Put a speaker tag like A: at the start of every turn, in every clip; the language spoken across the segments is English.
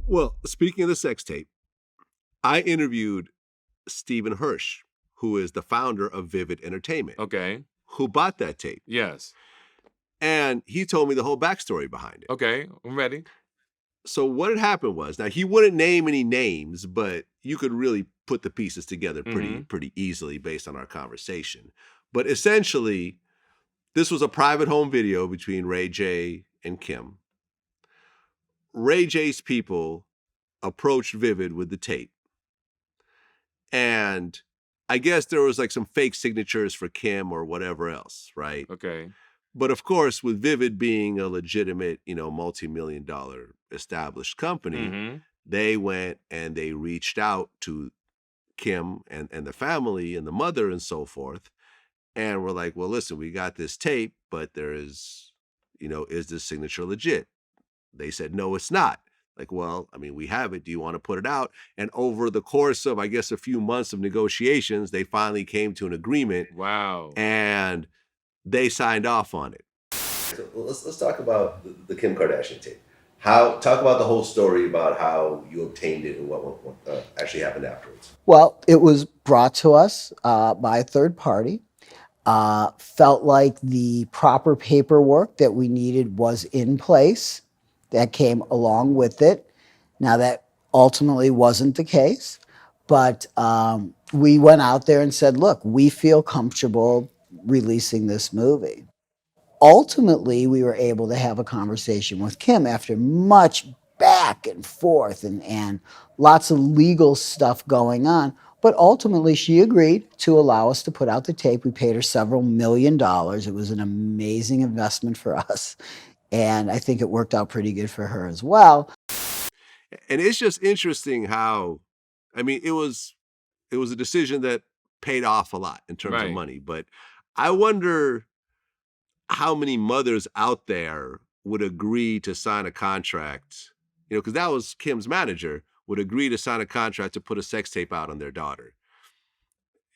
A: Well, speaking of the sex tape, I interviewed Stephen Hirsch, who is the founder of Vivid Entertainment.
B: Okay.
A: Who bought that tape.
B: Yes.
A: And he told me the whole backstory behind it.
B: Okay, I'm ready.
A: So what had happened was, now he wouldn't name any names, but you could really put the pieces together pretty easily based on our conversation. But essentially, this was a private home video between Ray J and Kim. Ray J's people approached Vivid with the tape. And I guess there was like some fake signatures for Kim or whatever else, right?
B: Okay.
A: But of course, with Vivid being a legitimate, multi-million dollar established company, they went and they reached out to Kim and the family and the mother and so forth. And we're like, well, listen, we got this tape, but there is, is this signature legit? They said, no, it's not. Like, well, I mean, we have it. Do you want to put it out? And over the course of, I guess, a few months of negotiations, they finally came to an agreement.
B: Wow.
A: And they signed off on it. So let's talk about the Kim Kardashian tape. Talk about the whole story about how you obtained it and what actually happened afterwards.
C: Well, it was brought to us by a third party. Felt like the proper paperwork that we needed was in place. That came along with it. Now, that ultimately wasn't the case, but we went out there and said, look, we feel comfortable releasing this movie. Ultimately, we were able to have a conversation with Kim after much back and forth and lots of legal stuff going on. But ultimately, she agreed to allow us to put out the tape. We paid her several $1 million. It was an amazing investment for us. And I think it worked out pretty good for her as well.
A: And it's just interesting how, I mean, it was a decision that paid off a lot in terms of money. But I wonder how many mothers out there would agree to sign a contract, because that was Kim's manager, would agree to sign a contract to put a sex tape out on their daughter.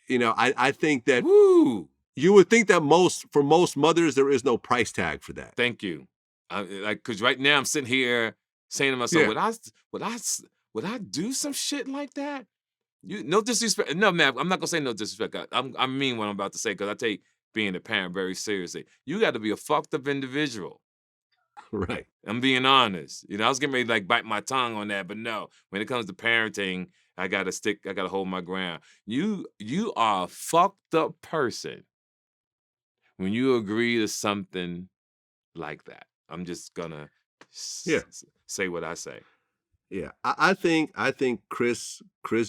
A: I think that you would think that for most mothers, there is no price tag for that.
B: Thank you. Because right now I'm sitting here saying to myself, would I do some shit like that? No disrespect. No, man, I'm not gonna say no disrespect. I mean what I'm about to say because I take being a parent very seriously. You got to be a fucked up individual.
A: Right.
B: I'm being honest. I was getting ready to bite my tongue on that, but no. When it comes to parenting, I gotta hold my ground. You are a fucked up person when you agree to something like that. I'm just gonna say what I say.
A: Yeah, I think Kris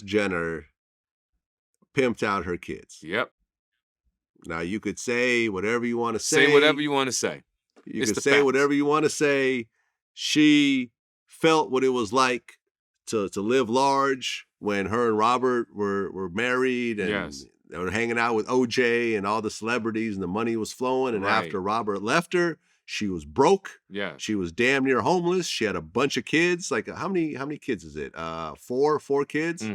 A: Jenner pimped out her kids.
B: Yep.
A: Now you could say whatever you want to say.
B: Say whatever you want to say.
A: You could say whatever you want to say. She felt what it was like to live large when her and Robert were married and they were hanging out with OJ and all the celebrities and the money was flowing. And after Robert left her, she was broke.
B: Yeah.
A: She was damn near homeless. She had a bunch of kids. Like how many kids is it? Four kids,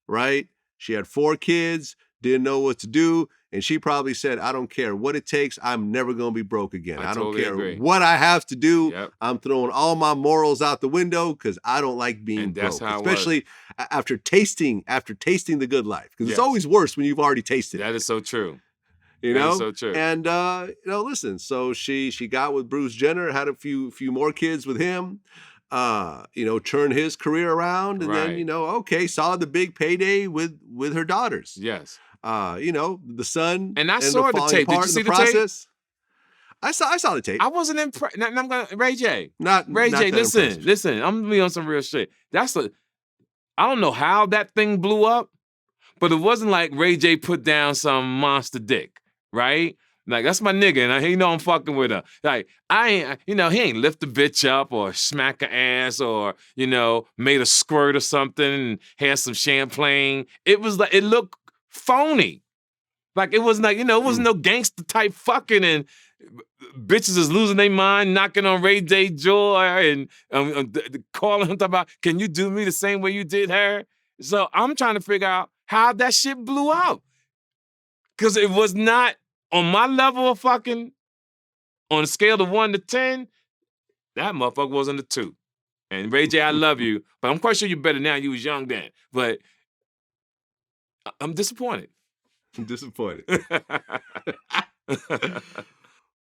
A: right? She had 4 kids, didn't know what to do. And she probably said, I don't care what it takes. I'm never going to be broke again. I don't
B: totally
A: care
B: agree.
A: what I have to do.
B: Yep.
A: I'm throwing all my morals out the window because I don't like being broke. Especially after tasting the good life. Because it's always worse when you've already tasted it.
B: That is so true.
A: That
B: is so true.
A: And, listen, so she got with Bruce Jenner, had a few more kids with him, turned his career around. And then, saw the big payday with her daughters.
B: Yes.
A: The son.
B: And I saw the tape. Did you see the tape?
A: I saw the tape.
B: I wasn't impressed. Ray J.
A: Ray
B: J, listen. I'm gonna be on some real shit. I don't know how that thing blew up, but it wasn't like Ray J put down some monster dick, right? Like, that's my nigga, and he know I'm fucking with her. Like, I ain't, he ain't lift the bitch up or smack her ass or, made a squirt or something and had some champagne. It was like, it looked phony. Like, it wasn't like, it wasn't no gangster type fucking and bitches is losing their mind, knocking on Ray J jaw and calling him, talking about, can you do me the same way you did her? So I'm trying to figure out how that shit blew up. Because it was not on my level of fucking, on a scale of 1 to 10, that motherfucker wasn't a 2. And Ray J, I love you, but I'm quite sure you're better now. You was young then. But I'm disappointed.
A: I'm disappointed.